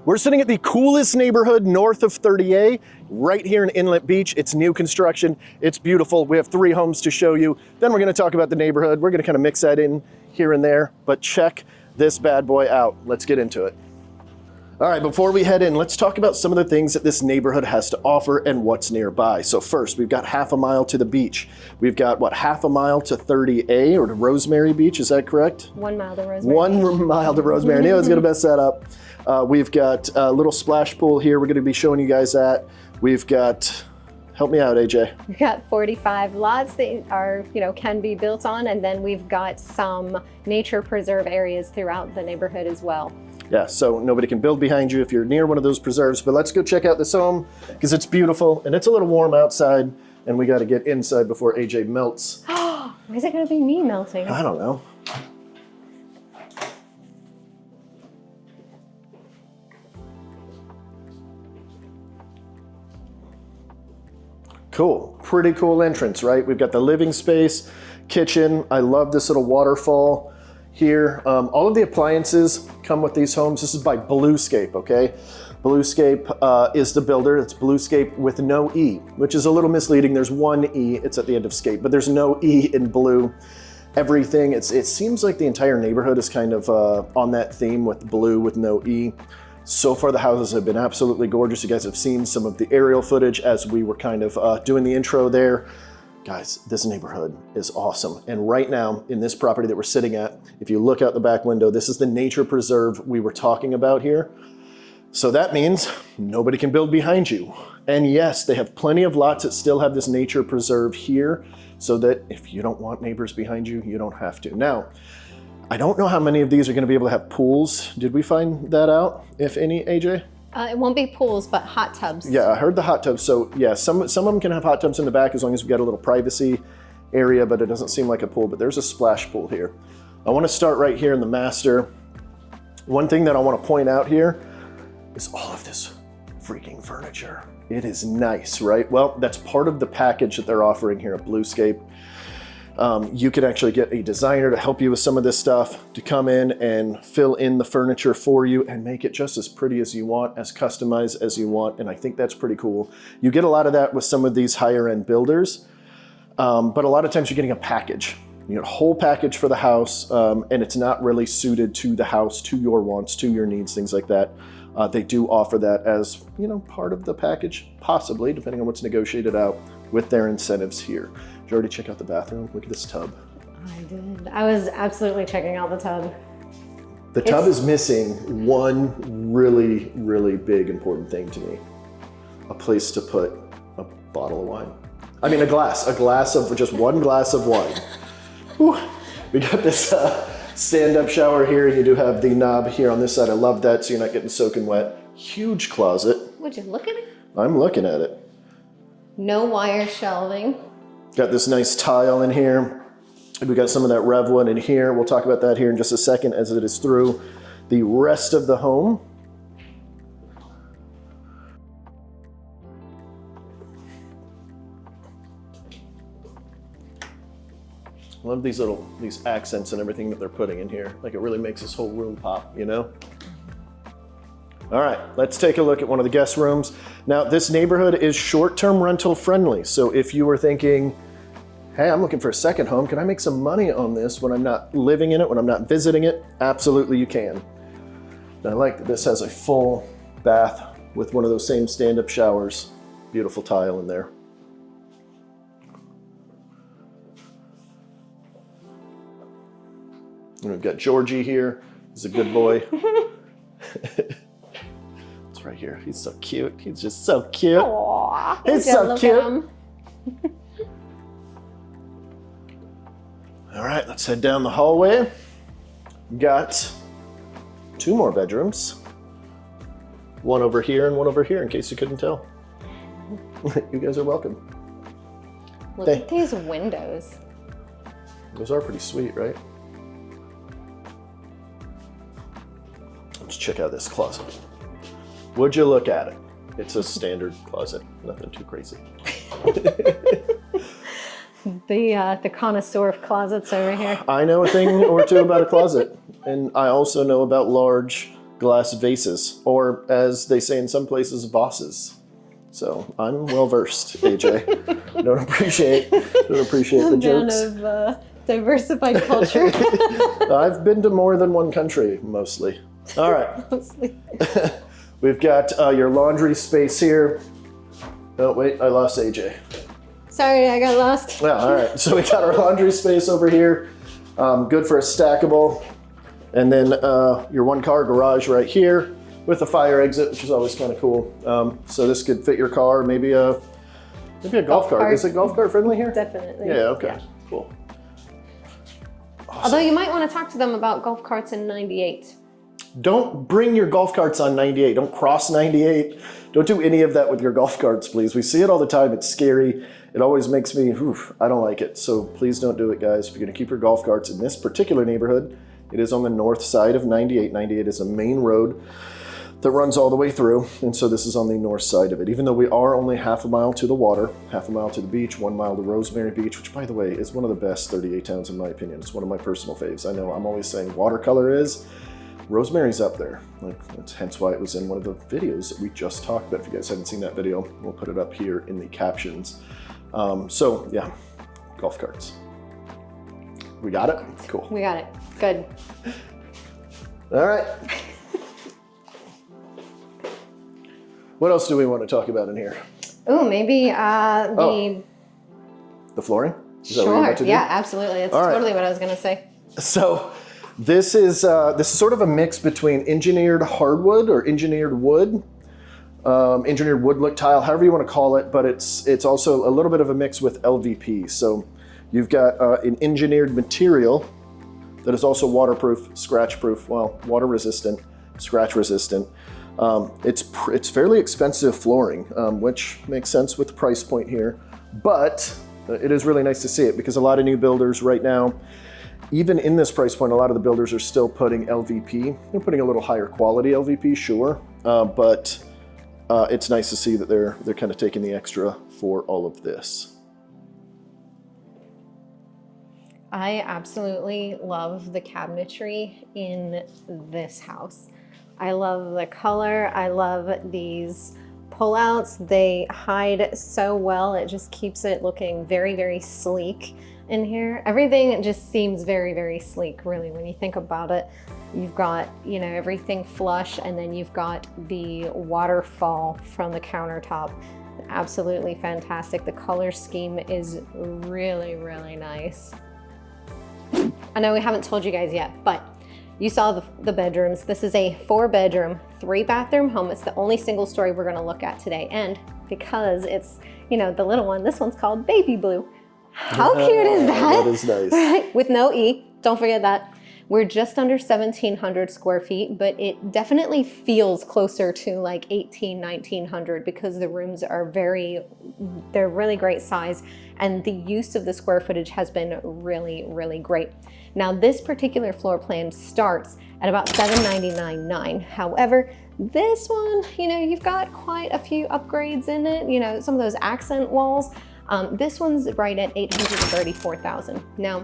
We're sitting at the coolest neighborhood north of 30A, right here in Inlet Beach. It's new construction, it's beautiful. We have 3 homes to show you. Then we're gonna talk about the neighborhood. We're gonna kind of mix that in here and there, but check this bad boy out. Let's get into it. All right, before we head in, let's talk about some of the things that this neighborhood has to offer and what's nearby. So first, we've got half a mile to the beach. We've got, what, half a mile to 30A or to Rosemary Beach, is that correct? 1 mile to Rosemary. 1 mile to Rosemary. I knew I was gonna mess that up. We've got a little splash pool here we're gonna be showing you guys that. We've got, help me out, AJ. We've got 45 lots that are, can be built on, and then we've got some nature preserve areas throughout the neighborhood as well. Yeah, so nobody can build behind you if you're near one of those preserves, but let's go check out this home because it's beautiful and it's a little warm outside and we got to get inside before AJ melts. Why is it going to be me melting? I don't know. Cool, pretty cool entrance, right? We've got the living space, kitchen. I love this little waterfall here. All of the appliances come with these homes. This is by Bluescape, okay? Bluescape is the builder. It's Bluescape with no E, which is a little misleading. There's one E, it's at the end of scape, but there's no E in blue. Everything, it seems like the entire neighborhood is kind of on that theme with blue with no E. So far the houses have been absolutely gorgeous. You guys have seen some of the aerial footage as we were kind of doing the intro there. Guys, this neighborhood is awesome. And right now in this property that we're sitting at, if you look out the back window, this is the nature preserve we were talking about here. So that means nobody can build behind you. And yes, they have plenty of lots that still have this nature preserve here so that if you don't want neighbors behind you, you don't have to. Now, I don't know how many of these are gonna be able to have pools. Did we find that out, if any, AJ? It won't be pools, but hot tubs. Yeah, I heard the hot tubs. So yeah, some of them can have hot tubs in the back as long as we've got a little privacy area, but it doesn't seem like a pool, but there's a splash pool here. I wanna start right here in the master. One thing that I wanna point out here is all of this freaking furniture. It is nice, right? Well, that's part of the package that they're offering here at Bluescape. You can actually get a designer to help you with some of this stuff, to come in and fill in the furniture for you and make it just as pretty as you want, as customized as you want, and I think that's pretty cool. You get a lot of that with some of these higher end builders, but a lot of times you're getting a package. You get a whole package for the house, and it's not really suited to the house, to your wants, to your needs, things like that. They do offer that as, part of the package, possibly, depending on what's negotiated out with their incentives here. Did you already check out the bathroom? Look at this tub. I did. I was absolutely checking out the tub. The tub is missing one really, really big important thing to me. A place to put a bottle of wine. I mean a glass of, just one glass of wine. Whew. We got this stand-up shower here. You do have the knob here on this side. I love that, so you're not getting soaking wet. Huge closet. Would you look at it? I'm looking at it. No wire shelving. Got this nice tile in here. We got some of that Revwood in here. We'll talk about that here in just a second as it is through the rest of the home. I love these accents and everything that they're putting in here. Like, it really makes this whole room pop, All right, let's take a look at one of the guest rooms. Now, this neighborhood is short-term rental friendly. So if you were thinking, hey, I'm looking for a second home, can I make some money on this when I'm not living in it, when I'm not visiting it? Absolutely you can. And I like that this has a full bath with one of those same stand-up showers. Beautiful tile in there. And we've got Georgie here. He's a good boy. It's right here. He's so cute. He's just so cute. Aww, he's so cute. All right, let's head down the hallway. Got 2 more bedrooms. One over here and one over here, in case you couldn't tell. You guys are welcome. Look at these windows. Those are pretty sweet, right? Let's check out this closet. Would you look at it? It's a standard closet, nothing too crazy. The connoisseur of closets over here. I know a thing or two about a closet, and I also know about large glass vases, or as they say in some places, vases. So I'm well versed, AJ. Don't appreciate the jokes. Of diversified culture. I've been to more than one country, mostly. All right. Mostly. We've got your laundry space here. Oh, wait, I lost AJ. Sorry, I got lost. Yeah, all right. So we got our laundry space over here. Good for a stackable. And then your one-car garage right here with a fire exit, which is always kind of cool. So this could fit your car, maybe a golf cart. Is it golf cart friendly here? Definitely. Yeah, okay, cool. Awesome. Although you might want to talk to them about golf carts in 98. Don't bring your golf carts on 98. Don't cross 98. Don't do any of that with your golf carts, please. We see it all the time. It's scary. It always makes me, I don't like it. So please don't do it, guys. If you're going to keep your golf carts in this particular neighborhood, it is on the north side of 98. 98 is a main road that runs all the way through. And so this is on the north side of it. Even though we are only half a mile to the water, half a mile to the beach, 1 mile to Rosemary Beach, which by the way is one of the best 38 towns in my opinion. It's one of my personal faves. I know I'm always saying watercolor is. Rosemary's up there. That's hence why it was in one of the videos that we just talked about. If you guys haven't seen that video, we'll put it up here in the captions. So yeah, golf carts. We got it? Cool. We got it. Good. All right. What else do we want to talk about in here? Ooh, maybe the flooring? Is that what you're sure. about to do? Yeah, absolutely. That's totally what I was going to say. So this is sort of a mix between engineered hardwood or engineered wood, engineered wood look tile, however you want to call it, but it's also a little bit of a mix with LVP. So you've got an engineered material that is also waterproof, scratch proof, well, water resistant, scratch resistant. It's fairly expensive flooring, which makes sense with the price point here, but it is really nice to see it because a lot of new builders right now, even in this price point, a lot of the builders are still putting LVP. They're putting a little higher quality LVP, sure, but it's nice to see that they're kind of taking the extra for all of this. I absolutely love the cabinetry in this house. I love the color. I love these pullouts. They hide so well. It just keeps it looking very, very sleek in here. Everything just seems very, very sleek, really, when you think about it. You've got, you know, everything flush, and then you've got the waterfall from the countertop. Absolutely fantastic. The color scheme is really, really nice. I know we haven't told you guys yet, but you saw the bedrooms. This is a 4-bedroom, 3-bathroom home. It's the only single story we're gonna look at today. And because it's, you know, the little one, this one's called Baby Blue. How cute is that? That is nice. Right? With no E, don't forget that. We're just under 1,700 square feet, but it definitely feels closer to like 1,900 because the rooms are they're really great size, and the use of the square footage has been really, really great. Now, this particular floor plan starts at about $799,900. However, this one, you know, you've got quite a few upgrades in it, you know, some of those accent walls. This one's right at $834,000. Now,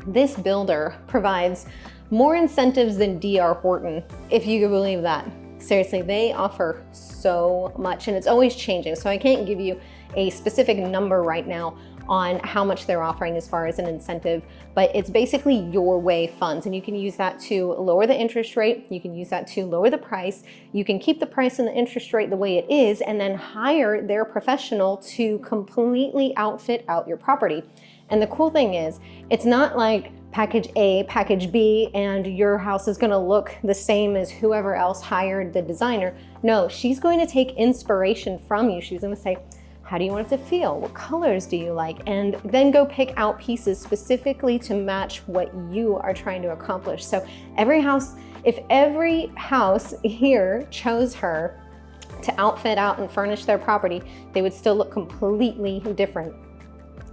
this builder provides more incentives than D.R. Horton, if you can believe that. Seriously, they offer so much, and it's always changing. So I can't give you a specific number right now on how much they're offering as far as an incentive, but it's basically your way funds, and you can use that to lower the interest rate. You can use that to lower the price. You can keep the price and the interest rate the way it is, and then hire their professional to completely outfit out your property. And the cool thing is, it's not like package A, package B, and your house is gonna look the same as whoever else hired the designer. No, she's going to take inspiration from you. She's gonna say, how do you want it to feel? What colors do you like? And then go pick out pieces specifically to match what you are trying to accomplish. So if every house here chose her to outfit out and furnish their property, they would still look completely different.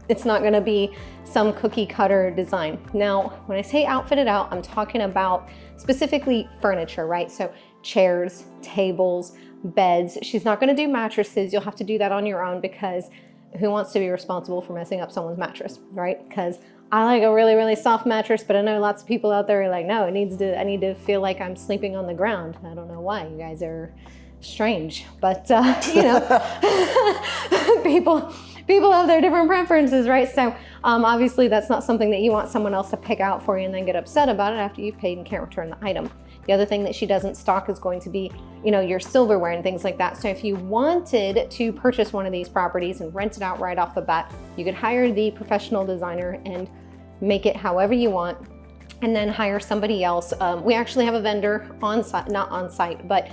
It's not gonna be some cookie cutter design. Now, when I say outfitted out, I'm talking about specifically furniture, right? So chairs, tables, beds. She's not gonna do mattresses. You'll have to do that on your own, because who wants to be responsible for messing up someone's mattress, right? Because I like a really, really soft mattress, but I know lots of people out there are like, no, I need to feel like I'm sleeping on the ground. I don't know why. You guys are strange, but you know, people have their different preferences, right? So obviously that's not something that you want someone else to pick out for you and then get upset about it after you've paid and can't return the item. The other thing that she doesn't stock is going to be, you know, your silverware and things like that. So if you wanted to purchase one of these properties and rent it out right off the bat, you could hire the professional designer and make it however you want, and then hire somebody else. We actually have a vendor on site, not on site, but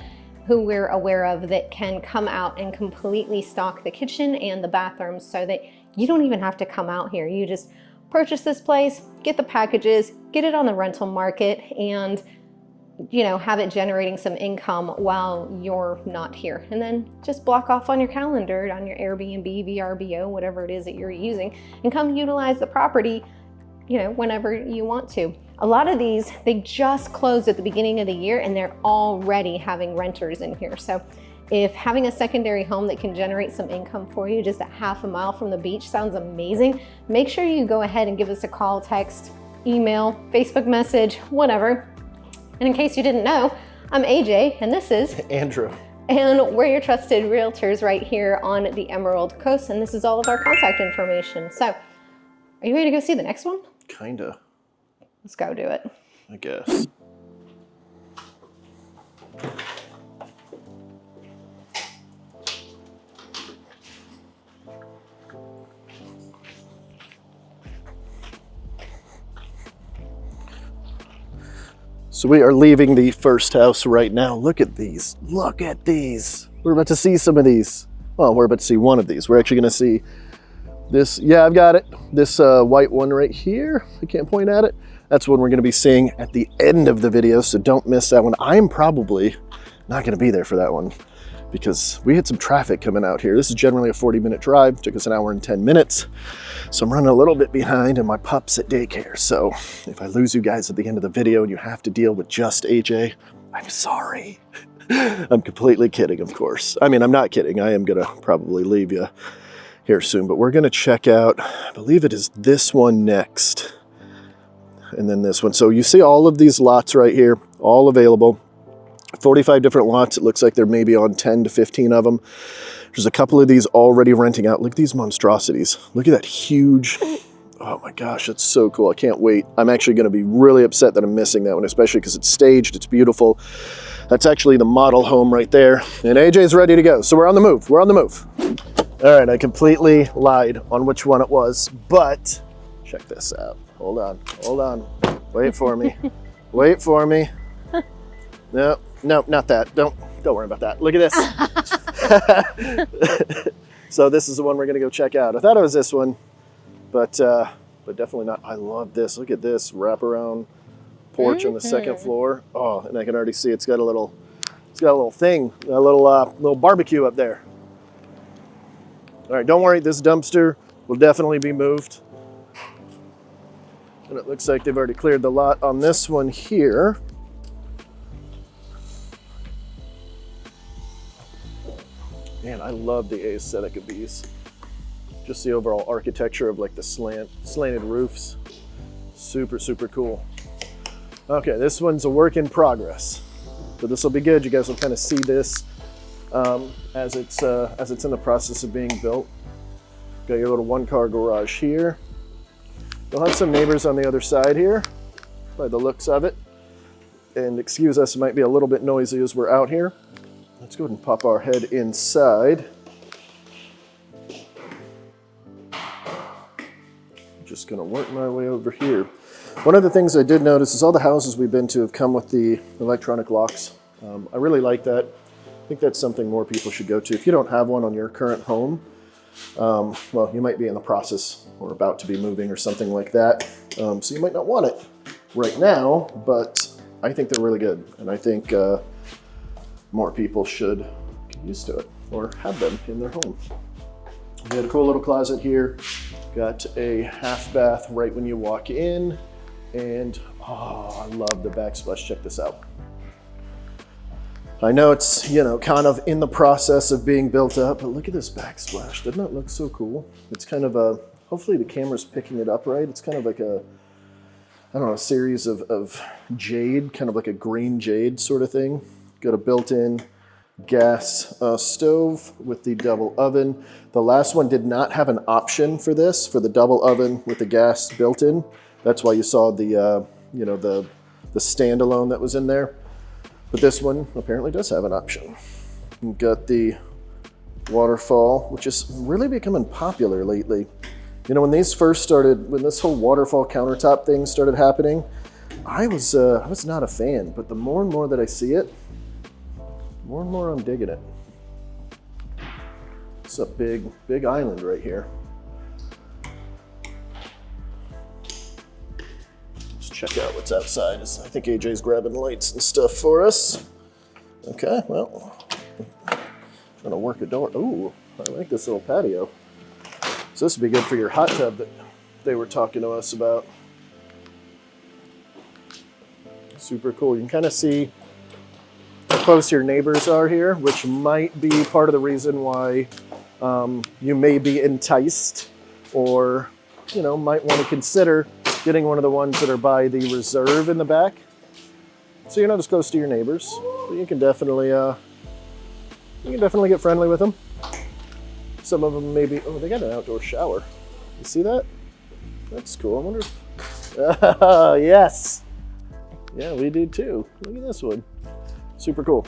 who we're aware of that can come out and completely stock the kitchen and the bathrooms so that you don't even have to come out here. You just purchase this place, get the packages, get it on the rental market, and you know, have it generating some income while you're not here. And then just block off on your calendar, on your Airbnb, VRBO, whatever it is that you're using, and come utilize the property, you know, whenever you want to. A lot of these, they just closed at the beginning of the year and they're already having renters in here. So if having a secondary home that can generate some income for you just a half a mile from the beach sounds amazing, make sure you go ahead and give us a call, text, email, Facebook message, whatever. And in case you didn't know, I'm AJ and this is Andrew. And we're your trusted realtors right here on the Emerald Coast. And this is all of our contact information. So are you ready to go see the next one? Kinda. Let's go do it. I guess. So we are leaving the first house right now. Look at these. Look at these. We're about to see some of these. Well, we're about to see one of these. We're actually going to see this. Yeah, I've got it. This white one right here. I can't point at it. That's one we're going to be seeing at the end of the video, so don't miss that one. I'm probably not going to be there for that one because we had some traffic coming out here. This is generally a 40-minute drive. It took us an hour and 10 minutes. So I'm running a little bit behind and my pup's at daycare. So if I lose you guys at the end of the video and you have to deal with just AJ, I'm sorry. I'm completely kidding, of course. I mean, I'm not kidding. I am going to probably leave you here soon, but we're going to check out, I believe it is this one next. And then this one. So you see all of these lots right here, all available. 45 different lots. It looks like they're maybe on 10 to 15 of them. There's a couple of these already renting out. Look at these monstrosities. Look at that huge, oh my gosh, that's so cool. I can't wait. I'm actually going to be really upset that I'm missing that one, especially because it's staged, it's beautiful. That's actually the model home right there. And AJ's ready to go. So we're on the move. We're on the move. All right, I completely lied on which one it was, but check this out. Hold on, hold on. Wait for me. Wait for me. No, no, not that. Don't worry about that. Look at this. So this is the one we're gonna go check out. I thought it was this one, but definitely not. I love this. Look at this wraparound porch on the second floor. Oh, and I can already see it's got a little thing, a little barbecue up there. All right, don't worry. This dumpster will definitely be moved. And it looks like they've already cleared the lot on this one here. Man, I love the aesthetic of these. Just the overall architecture of like the slanted roofs. Super, super cool. Okay, this one's a work in progress. So this will be good. You guys will kind of see this as it's in the process of being built. Got your little one-car garage here. You'll have some neighbors on the other side here by the looks of it. And excuse us, it might be a little bit noisy as we're out here. Let's go ahead and pop our head inside. Just gonna work my way over here. One of the things I did notice is all the houses we've been to have come with the electronic locks. I really like that. I think that's something more people should go to. If you don't have one on your current home, well, you might be in the process or about to be moving or something like that. So you might not want it right now, but I think they're really good. And I think more people should get used to it or have them in their home. We had a cool little closet here. Got a half bath right when you walk in. And oh, I love the backsplash. Check this out. I know it's, you know, kind of in the process of being built up, but look at this backsplash. Doesn't that look so cool? It's kind of a hopefully the camera's picking it up right. It's kind of like a, I don't know, a series of jade, kind of like a green jade sort of thing. Got a built-in gas stove with the double oven. The last one did not have an option for this, for the double oven with the gas built in. That's why you saw the, you know, the standalone that was in there. But this one apparently does have an option. You've got the waterfall, which is really becoming popular lately. You know, when these first started, when this whole waterfall countertop thing started happening, I was not a fan, but the more and more that I see it, more and more I'm digging it. It's a big island right here. Let's check out what's outside. I think AJ's grabbing lights and stuff for us. Okay, well, trying to work a door. Ooh, I like this little patio. So this would be good for your hot tub that they were talking to us about. Super cool. You can kind of see how close your neighbors are here, which might be part of the reason why you may be enticed, or, you know, might want to consider getting one of the ones that are by the reserve in the back. So you're not as close to your neighbors, but you can definitely get friendly with them. Some of them maybe, oh, they got an outdoor shower. You see that? That's cool. I wonder if, yes. Yeah, we do too. Look at this one. Super cool.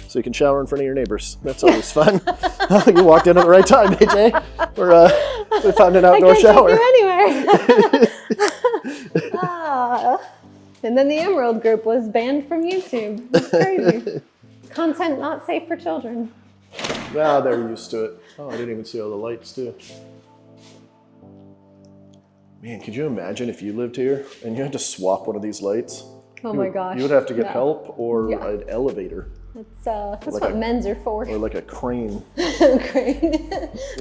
So you can shower in front of your neighbors. That's always fun. You walked in at the right time, AJ. We found an outdoor shower. I can't take you anywhere. And then the Emerald Group was banned from YouTube. That's crazy. Content not safe for children. Ah, they're used to it. Oh, I didn't even see all the lights too. Man, could you imagine if you lived here and you had to swap one of these lights? Oh my gosh. You would have to get help or an elevator. That's like what men's are for. Or like a crane. Crane.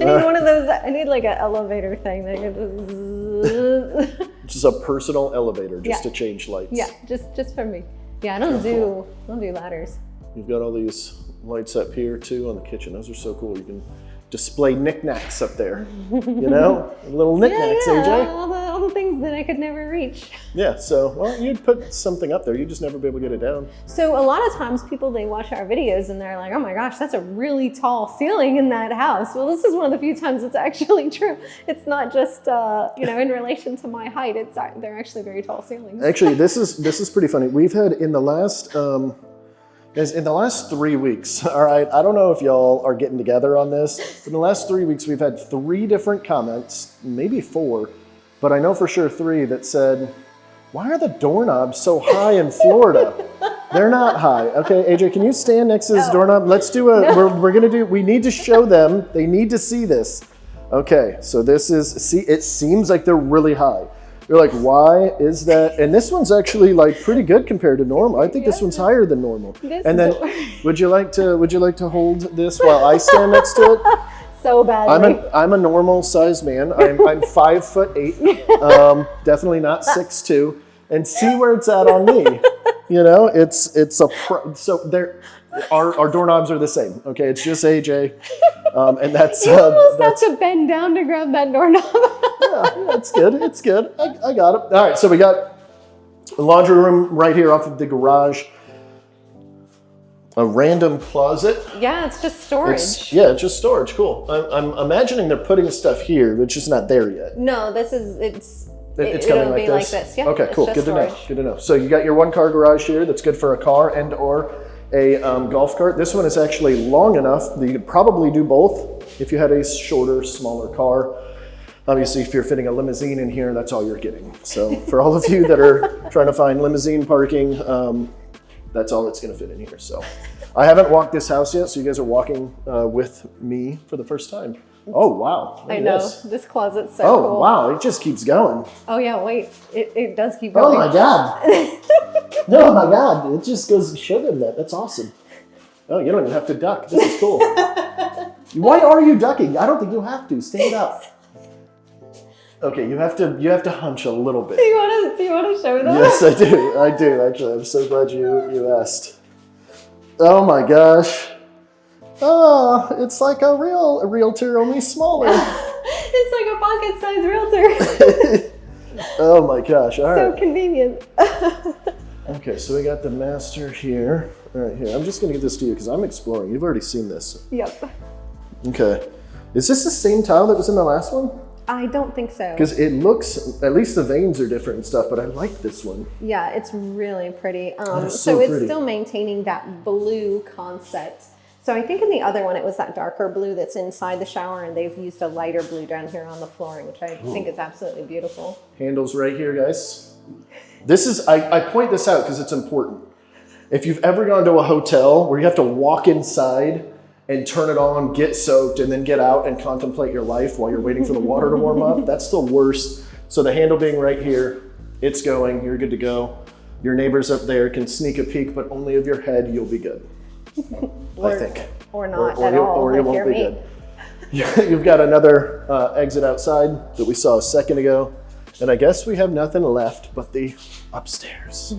I need one of those. I need like an elevator thing. Just a personal elevator just to change lights. Yeah, just for me. Yeah, I don't do ladders. You've got all these lights up here too on the kitchen. Those are so cool. You can display knickknacks up there. You know, little knickknacks, AJ. All the things that I could never reach. Yeah, so, well, you'd put something up there. You'd just never be able to get it down. So a lot of times people, they watch our videos and they're like, oh my gosh, that's a really tall ceiling in that house. Well, this is one of the few times it's actually true. It's not just, you know, in relation to my height. They're actually very tall ceilings. Actually, this is pretty funny. We've had in the last, guys, in the last 3 weeks, all right, I don't know if y'all are getting together on this. In the last 3 weeks, we've had 3 different comments, maybe 4, but I know for sure 3 that said, why are the doorknobs so high in Florida? They're not high. Okay, AJ, can you stand next to this doorknob? Let's do we need to show them. They need to see this. Okay, so this is, see, it seems like they're really high. You're like, why is that? And this one's actually like pretty good compared to normal. I think this one's higher than normal. And then, would you like to hold this while I stand next to it? So badly. I'm a normal sized man. I'm 5'8". Definitely not 6'2". And see where it's at on me. You know, so there. Our doorknobs are the same. Okay, it's just AJ, and that's. You almost have to bend down to grab that doorknob. Yeah, it's good. It's good. I got it. All right, so we got a laundry room right here off of the garage. A random closet. Yeah, it's just storage. It's just storage. Cool. I'm imagining they're putting stuff here, but it's just not there yet. No, it's coming like this. Yeah. Okay, cool. Good to know. Good to know. So you got your 1-car garage here. That's good for a car and/or a golf cart. This one is actually long enough that you could probably do both if you had a shorter, smaller car. Obviously, if you're fitting a limousine in here, that's all you're getting. So for all of you that are trying to find limousine parking, that's all that's going to fit in here. So I haven't walked this house yet, so you guys are walking with me for the first time. Oh, wow. I know. This closet's so cool. Oh, wow. It just keeps going. Oh, yeah. Wait. It does keep going. Oh, my God. Oh, my God. It just goes to show them that. That's awesome. Oh, you don't even have to duck. This is cool. Why are you ducking? I don't think you have to. Stand up. Okay, you have to hunch a little bit. Do you want to show them? Yes, I do, actually. I'm so glad you asked. Oh my gosh. Oh, it's like a realtor, only smaller. It's like a pocket-sized realtor. Oh my gosh, all So right. convenient. Okay, so we got the master here. All right, here. I'm just gonna give this to you because I'm exploring. You've already seen this. Yep. Okay. Is this the same tile that was in the last one? I don't think so. Because it looks, at least the veins are different and stuff, but I like this one. Yeah, it's really pretty. is So so it's pretty. still maintaining that blue concept. So I think in the other one, it was that darker blue that's inside the shower, and they've used a lighter blue down here on the flooring, which I think is absolutely beautiful. Handles right here, guys. This is, I point this out because it's important. If you've ever gone to a hotel where you have to walk inside and turn it on, get soaked, and then get out and contemplate your life while you're waiting for the water to warm up, that's the worst. So the handle being right here, it's going, you're good to go. Your neighbors up there can sneak a peek, but only of your head, you'll be good. I think. Or not Or at you- all, or you if won't you're be me. good. You've got another exit outside that we saw a second ago. And I guess we have nothing left but the upstairs.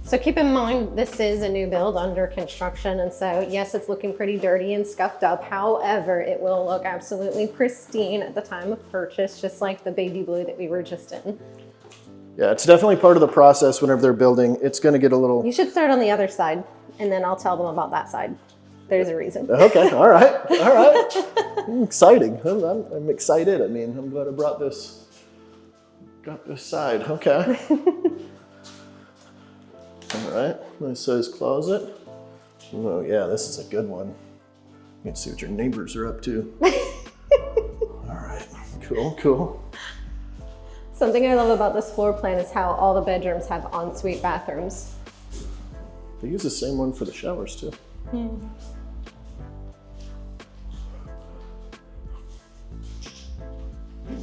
So keep in mind, this is a new build under construction. And so yes, it's looking pretty dirty and scuffed up. However, it will look absolutely pristine at the time of purchase, just like the baby blue that we were just in. Yeah, it's definitely part of the process whenever they're building. It's going to get a little... You should start on the other side, and then I'll tell them about that side. There's a reason. Okay, all right, all right. Exciting. I'm excited. I mean, I'm glad I got this side. Okay. All right, nice size closet. Oh yeah, this is a good one. You can see what your neighbors are up to. All right, cool, cool. Something I love about this floor plan is how all the bedrooms have ensuite bathrooms. They use the same one for the showers too.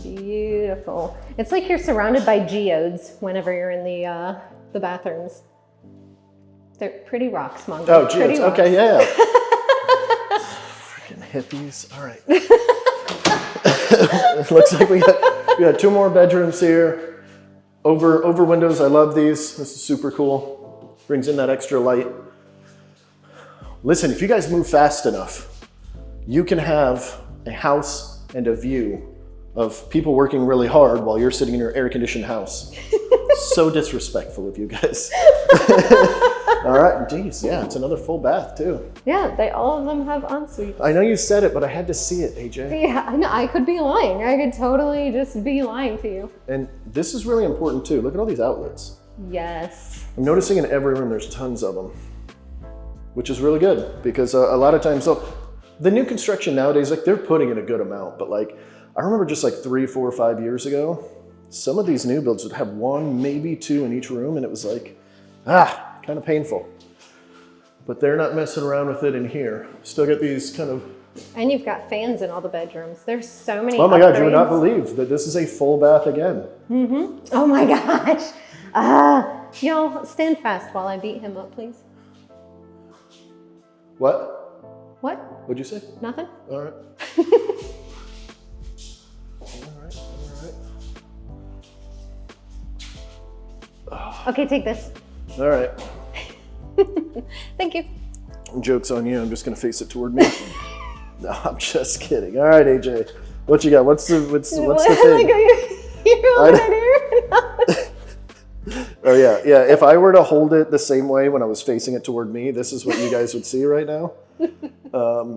Beautiful. It's like you're surrounded by geodes whenever you're in the bathrooms. They're pretty rocks, Mongo. Oh, Pretty geez. rocks. Okay, yeah. Freaking hippies. All right. It looks like we got two more bedrooms here. Over windows. I love these. This is super cool. Brings in that extra light. Listen, if you guys move fast enough, you can have a house and a view of people working really hard while you're sitting in your air-conditioned house. So disrespectful of you guys. All right, geez, yeah, it's another full bath too. Yeah, all of them have ensuite. I know you said it, but I had to see it, AJ. Yeah, I know. I could be lying. I could totally just be lying to you. And this is really important too. Look at all these outlets. Yes. I'm noticing in every room there's tons of them, which is really good because a lot of times, so the new construction nowadays, like they're putting in a good amount, but like I remember just like 3, 4, 5 years ago, some of these new builds would have 1, maybe 2 in each room, and it was like, kind of painful. But they're not messing around with it in here. Still get these kind of... And you've got fans in all the bedrooms. There's so many Oh my God, you would not upgrades. believe that this is a full bath again. Oh my gosh. Y'all stand fast while I beat him up, please. What? What? What'd you say? Nothing? All right. Okay, take this. All right. Thank you. Joke's on you. I'm just gonna face it toward me. No, I'm just kidding. All right, AJ. What you got? What's the thing? You're over there. Oh yeah, yeah. If I were to hold it the same way when I was facing it toward me, this is what you guys would see right now.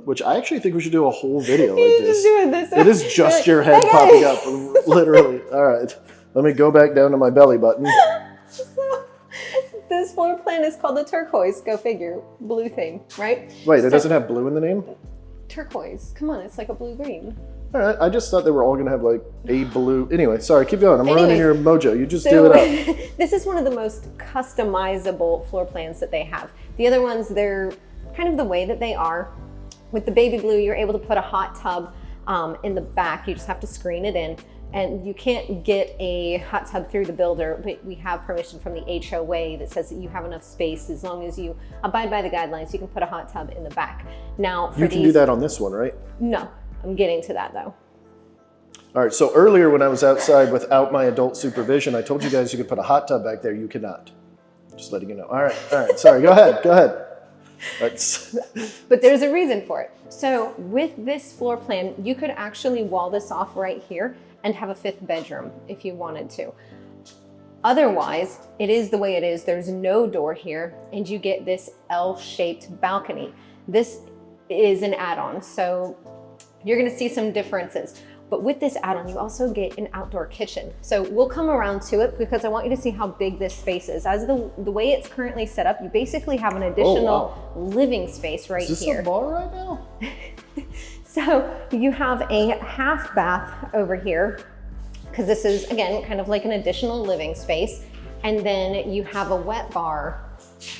Which I actually think we should do a whole video like You're this. just doing this. It is just your head Okay. popping up, literally. All right, let me go back down to my belly button. This floor plan is called the turquoise. Go figure. Blue theme, right? Wait, it doesn't have blue in the name? Turquoise. Come on, it's like a blue-green. All right, I just thought they were all gonna have like a blue. Anyway, sorry, keep going. I'm ruining your mojo. You just do it up. This is one of the most customizable floor plans that they have. The other ones, they're kind of the way that they are. With the baby blue, you're able to put a hot tub in the back. You just have to screen it in. And you can't get a hot tub through the builder, but we have permission from the HOA that says that you have enough space. As long as you abide by the guidelines, you can put a hot tub in the back. Now, for You can do that on this one, right? No, I'm getting to that though. All right, so earlier when I was outside without my adult supervision, I told you guys you could put a hot tub back there. You cannot. Just letting you know. All right, sorry, go ahead. That's But there's a reason for it. So with this floor plan, you could actually wall this off right here and have a 5th bedroom if you wanted to. Otherwise, it is the way it is. There's no door here, and you get this L-shaped balcony. This is an add-on, so you're gonna see some differences. But with this add-on, you also get an outdoor kitchen. So we'll come around to it because I want you to see how big this space is. As the way it's currently set up, you basically have an additional living space right here. Is this a bar right now? So you have a half bath over here, because this is, again, kind of like an additional living space. And then you have a wet bar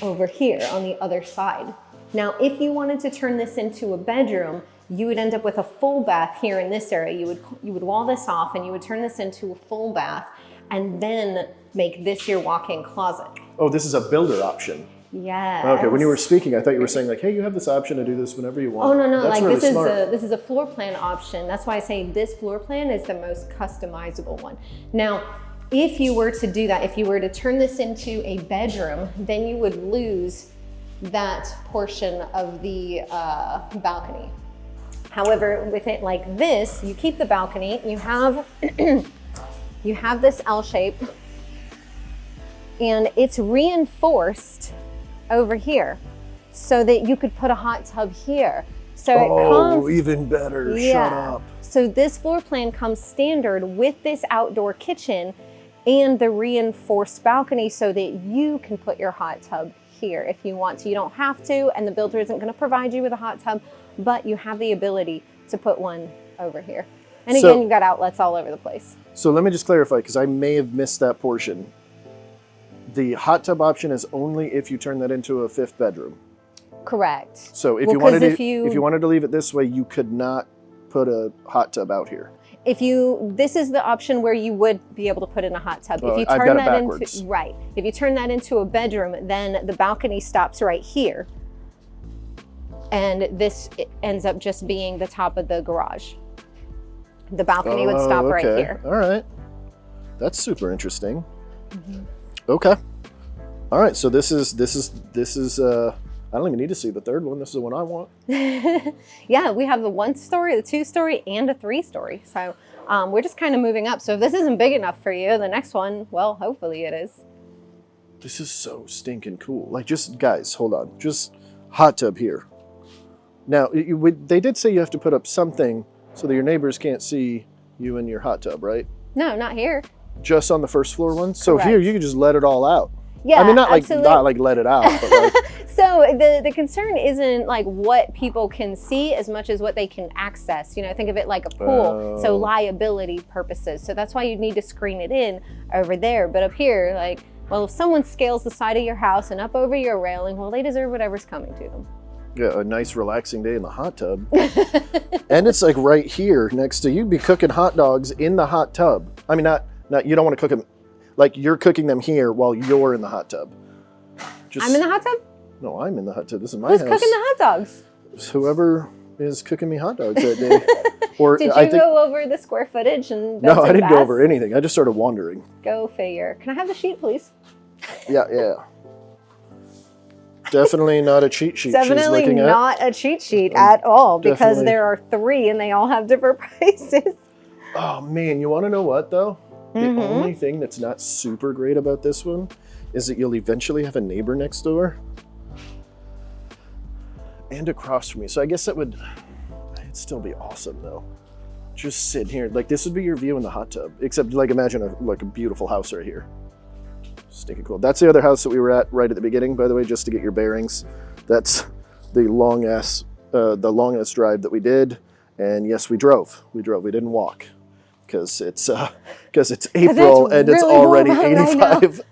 over here on the other side. Now, if you wanted to turn this into a bedroom, you would end up with a full bath here in this area. You would wall this off and you would turn this into a full bath and then make this your walk-in closet. Oh, this is a builder option. Yes. Okay, when you were speaking, I thought you were saying like, hey, you have this option to do this whenever you want. Oh, no, That's like really this smart. is a floor plan option. That's why I say this floor plan is the most customizable one. Now, if you were to do that, if you were to turn this into a bedroom, then you would lose that portion of the balcony. However, with it like this, you keep the balcony, you have, you have this L shape, and it's reinforced over here so that you could put a hot tub here. So it comes, even better, yeah. Shut up. So this floor plan comes standard with this outdoor kitchen and the reinforced balcony so that you can put your hot tub here if you want to. You don't have to, and the builder isn't gonna provide you with a hot tub, but you have the ability to put one over here. And again, you've got outlets all over the place. So let me just clarify, because I may have missed that portion. The hot tub option is only if you turn that into a 5th bedroom. Correct. So if Well, you wanted 'cause to, if you wanted to leave it this way, you could not put a hot tub out here. This is the option where you would be able to put in a hot tub. Well, if you I've turn got it that backwards. into, right. If you turn that into a bedroom, then the balcony stops right here. And this ends up just being the top of the garage. The balcony would stop right here. All right. That's super interesting. Okay. All right. So this is I don't even need to see the 3rd one. This is the one I want. Yeah, we have the 1-story, the 2-story, and a 3-story. So we're just kind of moving up. So if this isn't big enough for you, the next one, well, hopefully it is. This is so stinking cool. Like, just guys, hold on. Just hot tub here. Now, they did say you have to put up something so that your neighbors can't see you in your hot tub, right? No, not here. Just on the 1st floor one. So Correct. here you can just let it all out. Yeah, I mean, not absolutely. like let it out, but like. So the concern isn't like what people can see as much as what they can access. You know, think of it like a pool. So liability purposes. So that's why you need to screen it in over there. But up here, like, well, if someone scales the side of your house and up over your railing, well, they deserve whatever's coming to them. Yeah, a nice relaxing day in the hot tub. And it's like right here next to you. Be cooking hot dogs in the hot tub. I mean, not you don't want to cook them, like you're cooking them here while you're in the hot tub. I'm in the hot tub? No, I'm in the hot tub. This is my Who's house. cooking the hot dogs? Whoever is cooking me hot dogs that day. Or Did you go over the square footage and No, I didn't go over anything. I just started wandering. Go figure. Can I have the sheet, please? Yeah. Definitely not a cheat sheet she's Definitely looking at. not a cheat sheet at all, because Definitely. there are 3 and they all have different prices. Oh man, you want to know what though? The only thing that's not super great about this one is that you'll eventually have a neighbor next door and across from you. So I guess it'd still be awesome though. Just sit here, like this would be your view in the hot tub, except like imagine a beautiful house right here. Stinking cool. That's the other house that we were at right at the beginning, by the way, just to get your bearings. That's the longest drive that we did. And yes, we drove. We didn't walk because it's April and it's really already warm out 85. right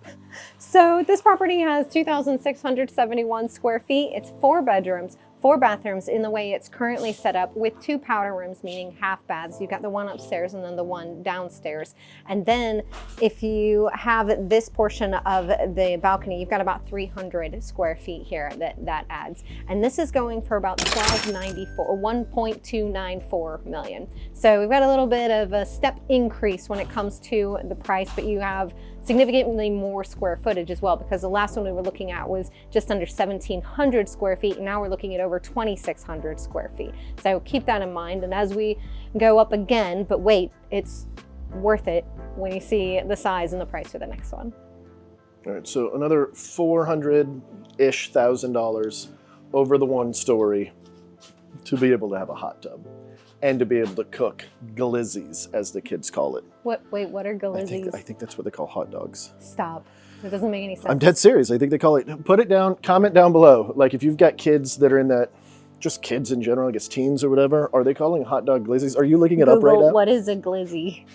So this property has 2,671 square feet. It's 4 bedrooms, 4 bathrooms in the way it's currently set up, with 2 powder rooms, meaning half baths. You've got the one upstairs and then the one downstairs. And then if you have this portion of the balcony, you've got about 300 square feet here that adds. And this is going for about $1.294 million. So we've got a little bit of a step increase when it comes to the price, but you have significantly more square footage as well, because the last one we were looking at was just under 1,700 square feet, and now we're looking at over 2,600 square feet. So keep that in mind, and as we go up again, but wait, it's worth it when you see the size and the price for the next one. All right, so another $400-ish thousand over the 1 story to be able to have a hot tub and to be able to cook glizzies, as the kids call it. Wait, what are glizzies? I think that's what they call hot dogs. Stop. That doesn't make any sense. I'm dead serious. I think they call it. Put it down, comment down below. Like if you've got kids that are in that, just kids in general, I guess teens or whatever, are they calling hot dog glizzies? Are you looking it up right now? What is a glizzy?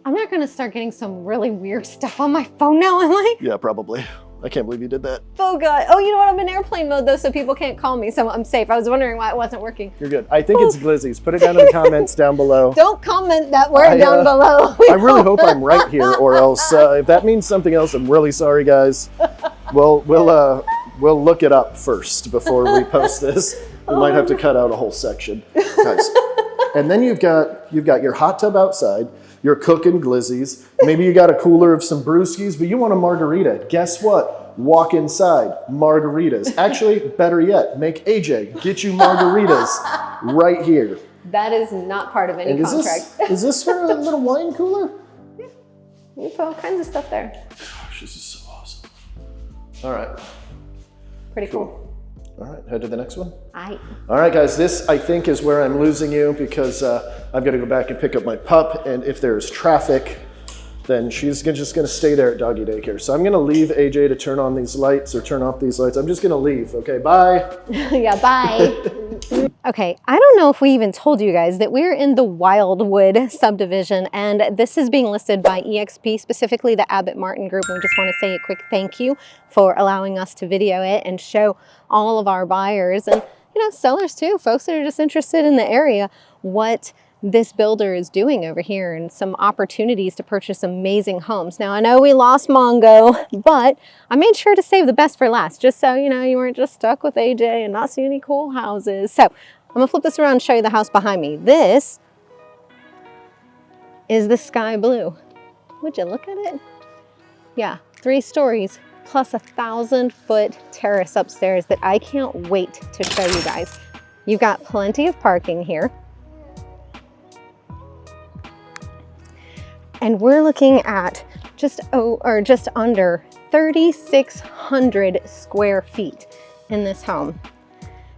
I'm not gonna start getting some really weird stuff on my phone now, am I? Yeah, probably. I can't believe you did that. Oh God. Oh, you know what? I'm in airplane mode though, so people can't call me, so I'm safe. I was wondering why it wasn't working. You're good. I think it's glizzies. Put it down in the comments down below. Don't comment that word down below. I really hope I'm right here, or else if that means something else, I'm really sorry, guys. We'll look it up first before we post this. We might have to cut out a whole section, guys. And then you've got your hot tub outside. You're cooking glizzies. Maybe you got a cooler of some brewskis, but you want a margarita. Guess what? Walk inside, margaritas. Actually, better yet, make AJ get you margaritas right here. That is not part of any contract. Is this for a little wine cooler? Yeah, you put all kinds of stuff there. Gosh, this is so awesome. All right. Pretty cool. All right, head to the next one. All right, guys, this I think is where I'm losing you, because I've got to go back and pick up my pup, and if there's traffic, then she's just gonna stay there at doggy daycare. So I'm gonna leave AJ to turn on these lights or turn off these lights. I'm just gonna leave, okay, bye. Yeah, bye. Okay, I don't know if we even told you guys that we're in the Wildwood subdivision, and this is being listed by EXP, specifically the Abbott Martin Group. And we just want to say a quick thank you for allowing us to video it and show all of our buyers and, you know, sellers too, folks that are just interested in the area, what this builder is doing over here and some opportunities to purchase amazing homes. Now, I know we lost Mongo, but I made sure to save the best for last, just so, you know, you weren't just stuck with AJ and not see any cool houses. So I'm gonna flip this around and show you the house behind me. This is the sky blue. Would you look at it? Yeah, 3 stories plus 1,000-foot terrace upstairs that I can't wait to show you guys. You've got plenty of parking here. And we're looking at just under 3,600 square feet in this home.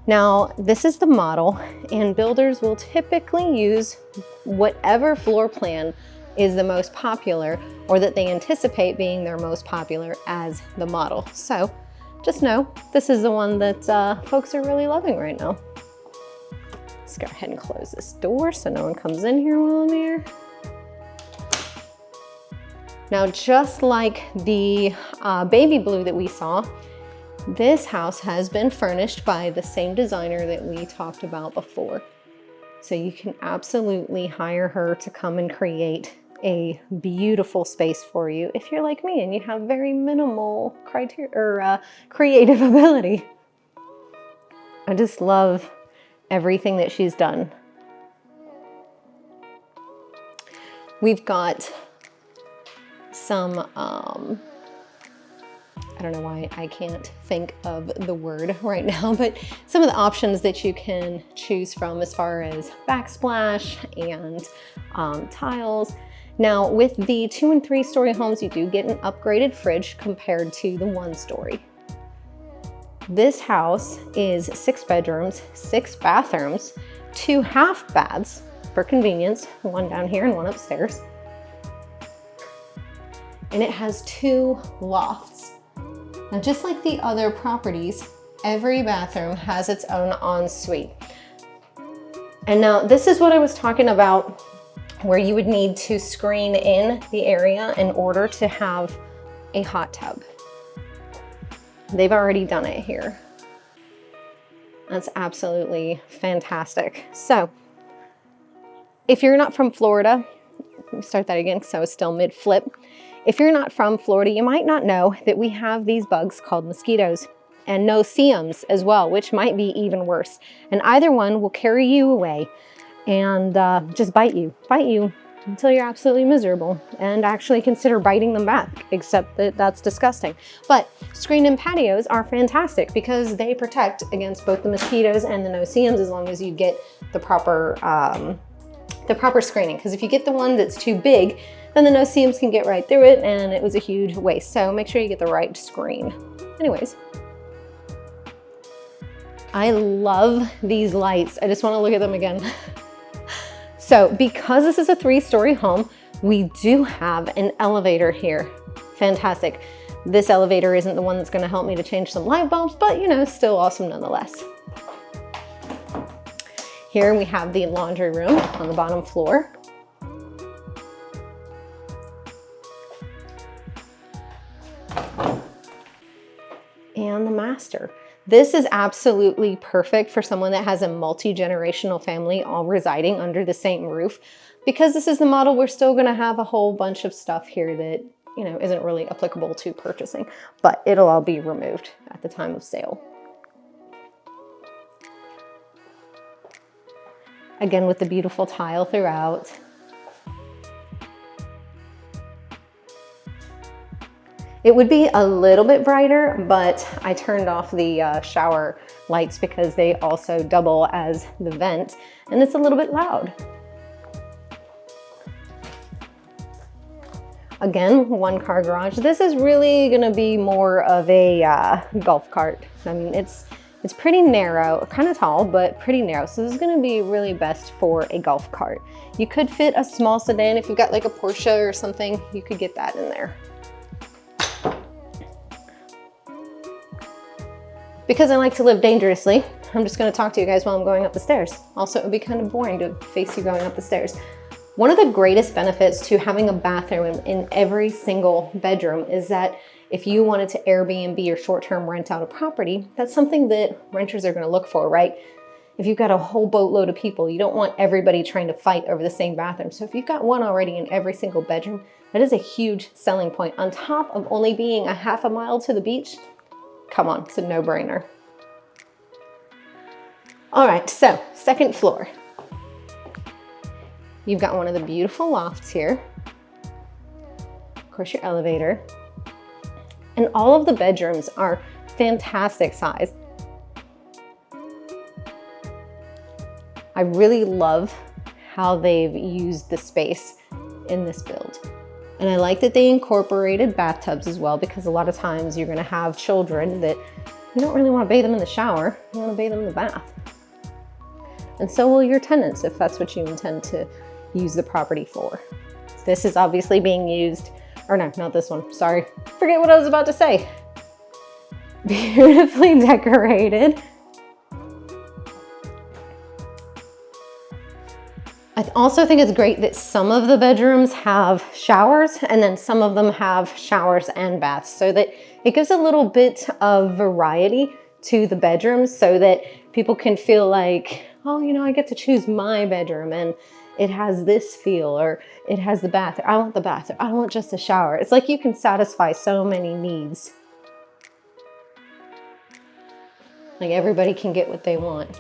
Now, this is the model, and builders will typically use whatever floor plan is the most popular or that they anticipate being their most popular as the model. So just know this is the one that folks are really loving right now. Let's go ahead and close this door so no one comes in here while I'm here. Now, just like the baby blue that we saw, this house has been furnished by the same designer that we talked about before. So you can absolutely hire her to come and create a beautiful space for you if you're like me and you have very minimal criteria or creative ability. I just love everything that she's done. We've got some, I don't know why I can't think of the word right now, but some of the options that you can choose from as far as backsplash and tiles. Now, with the 2- and 3-story homes, you do get an upgraded fridge compared to the 1-story. This house is 6 bedrooms, 6 bathrooms, 2 half baths for convenience, one down here and one upstairs. And it has 2 lofts. Now, just like the other properties, every bathroom has its own ensuite. And now this is what I was talking about, where you would need to screen in the area in order to have a hot tub. They've already done it here. That's absolutely fantastic. So if you're not from Florida, let me start that again because I was still mid-flip. If you're not from Florida, you might not know that we have these bugs called mosquitoes and no-see-ums as well, which might be even worse. And either one will carry you away and just bite you until you're absolutely miserable, and actually consider biting them back, except that that's disgusting. But screened-in patios are fantastic because they protect against both the mosquitoes and the no-see-ums as long as you get the proper screening. Because if you get the one that's too big, then the no-see-ums can get right through it, and it was a huge waste. So make sure you get the right screen. Anyways, I love these lights. I just want to look at them again. So because this is a 3-story home, we do have an elevator here. Fantastic. This elevator isn't the one that's going to help me to change some light bulbs, but you know, still awesome nonetheless. Here we have the laundry room on the bottom floor. And the master. This is absolutely perfect for someone that has a multi-generational family all residing under the same roof, because this is the model we're still going to have a whole bunch of stuff here that, you know, isn't really applicable to purchasing, but it'll all be removed at the time of sale. Again, with the beautiful tile throughout. It would be a little bit brighter, but I turned off the shower lights because they also double as the vent, and it's a little bit loud. Again, 1-car garage. This is really gonna be more of a golf cart. I mean, it's pretty narrow, kind of tall, but pretty narrow. So this is gonna be really best for a golf cart. You could fit a small sedan. If you've got like a Porsche or something, you could get that in there. Because I like to live dangerously, I'm just gonna talk to you guys while I'm going up the stairs. Also, it would be kind of boring to face you going up the stairs. One of the greatest benefits to having a bathroom in every single bedroom is that if you wanted to Airbnb or short-term rent out a property, that's something that renters are gonna look for, right? If you've got a whole boatload of people, you don't want everybody trying to fight over the same bathroom. So if you've got one already in every single bedroom, that is a huge selling point. On top of only being a half a mile to the beach, come on, it's a no-brainer. All right, so 2nd floor. You've got one of the beautiful lofts here. Of course, your elevator. And all of the bedrooms are fantastic size. I really love how they've used the space in this build. And I like that they incorporated bathtubs as well, because a lot of times you're gonna have children that you don't really wanna bathe them in the shower, you wanna bathe them in the bath. And so will your tenants if that's what you intend to use the property for. This is obviously being used, or no, not this one, sorry. Forget what I was about to say. Beautifully decorated. I also think it's great that some of the bedrooms have showers and then some of them have showers and baths, so that it gives a little bit of variety to the bedrooms so that people can feel like, oh, you know, I get to choose my bedroom and it has this feel, or it has the bath, or I want the bath, or I want just a shower. It's like you can satisfy so many needs. Like everybody can get what they want.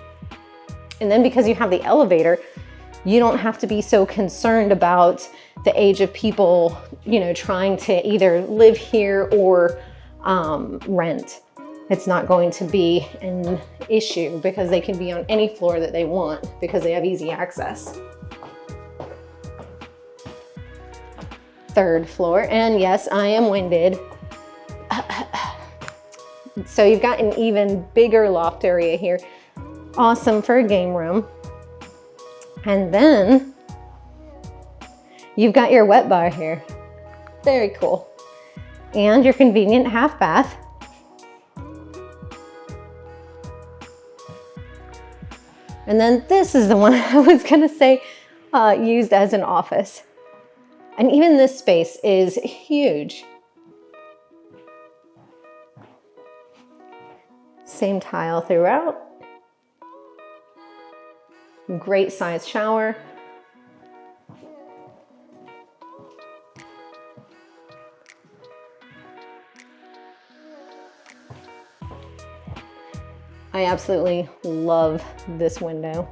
And then because you have the elevator, you don't have to be so concerned about the age of people, you know, trying to either live here or rent. It's not going to be an issue because they can be on any floor that they want because they have easy access. 3rd floor, and yes, I am winded. So you've got an even bigger loft area here. Awesome for a game room. And then you've got your wet bar here. Very cool. And your convenient half bath. And then this is the one I was gonna say used as an office. And even this space is huge. Same tile throughout. Great size shower. I absolutely love this window.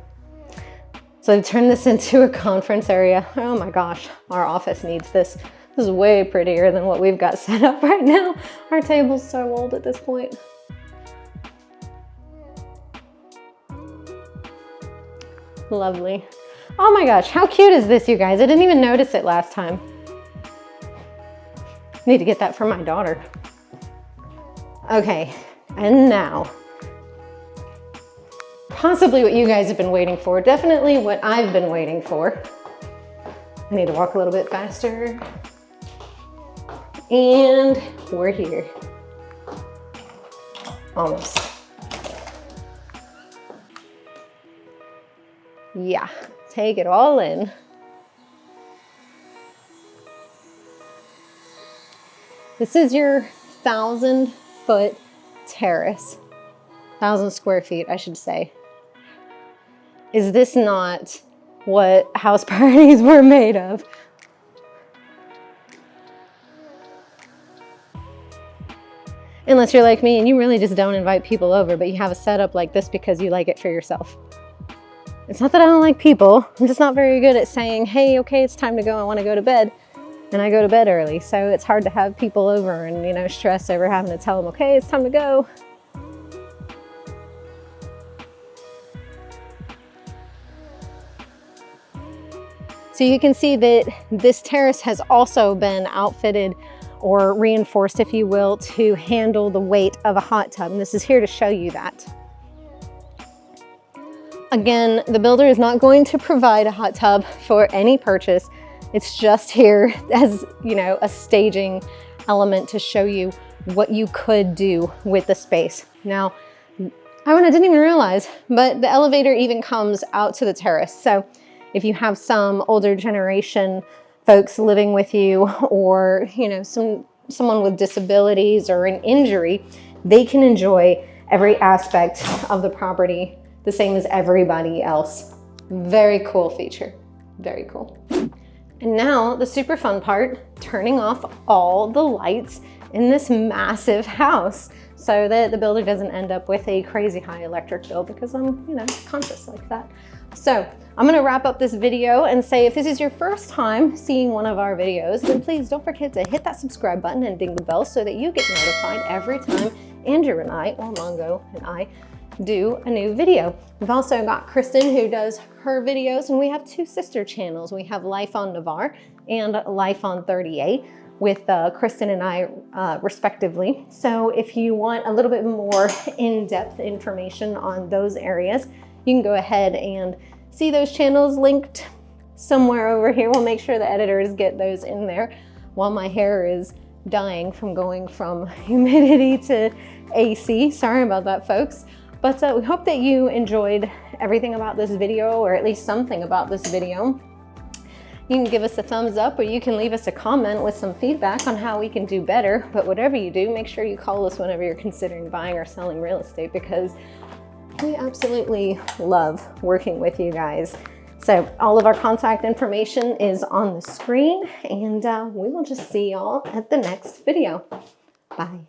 So to turn this into a conference area, oh my gosh, our office needs this. This is way prettier than what we've got set up right now. Our table's so old at this point. Lovely. Oh my gosh, how cute is this, you guys? I didn't even notice it last time. Need to get that for my daughter. Okay, and now, possibly what you guys have been waiting for, definitely what I've been waiting for. I need to walk a little bit faster. And we're here. Almost. Yeah, take it all in. This is your 1,000-foot terrace. 1,000 square feet, I should say. Is this not what house parties were made of? Unless you're like me and you really just don't invite people over, but you have a setup like this because you like it for yourself. It's not that I don't like people. I'm just not very good at saying, hey, okay, it's time to go. I want to go to bed. And I go to bed early. So it's hard to have people over and, you know, stress over having to tell them, okay, it's time to go. So you can see that this terrace has also been outfitted or reinforced, if you will, to handle the weight of a hot tub. And this is here to show you that. Again, the builder is not going to provide a hot tub for any purchase. It's just here as, you know, a staging element to show you what you could do with the space. Now, I didn't even realize, but the elevator even comes out to the terrace. So if you have some older generation folks living with you, or, you know, someone with disabilities or an injury, they can enjoy every aspect of the property the same as everybody else. Very cool feature, very cool. And now the super fun part, turning off all the lights in this massive house so that the builder doesn't end up with a crazy high electric bill, because I'm, you know, conscious like that. So I'm gonna wrap up this video and say, if this is your first time seeing one of our videos, then please don't forget to hit that subscribe button and ding the bell so that you get notified every time Andrew and I, or Mongo and I, do a new video. We've also got Kristen who does her videos, and we have two sister channels. We have Life on Navarre and Life on 38 with Kristen and I respectively. So if you want a little bit more in-depth information on those areas, you can go ahead and see those channels linked somewhere over here. We'll make sure the editors get those in there while my hair is dying from going from humidity to AC. Sorry about that, folks. But we hope that you enjoyed everything about this video, or at least something about this video. You can give us a thumbs up, or you can leave us a comment with some feedback on how we can do better. But whatever you do, make sure you call us whenever you're considering buying or selling real estate, because we absolutely love working with you guys. So all of our contact information is on the screen, and we will just see y'all at the next video. Bye.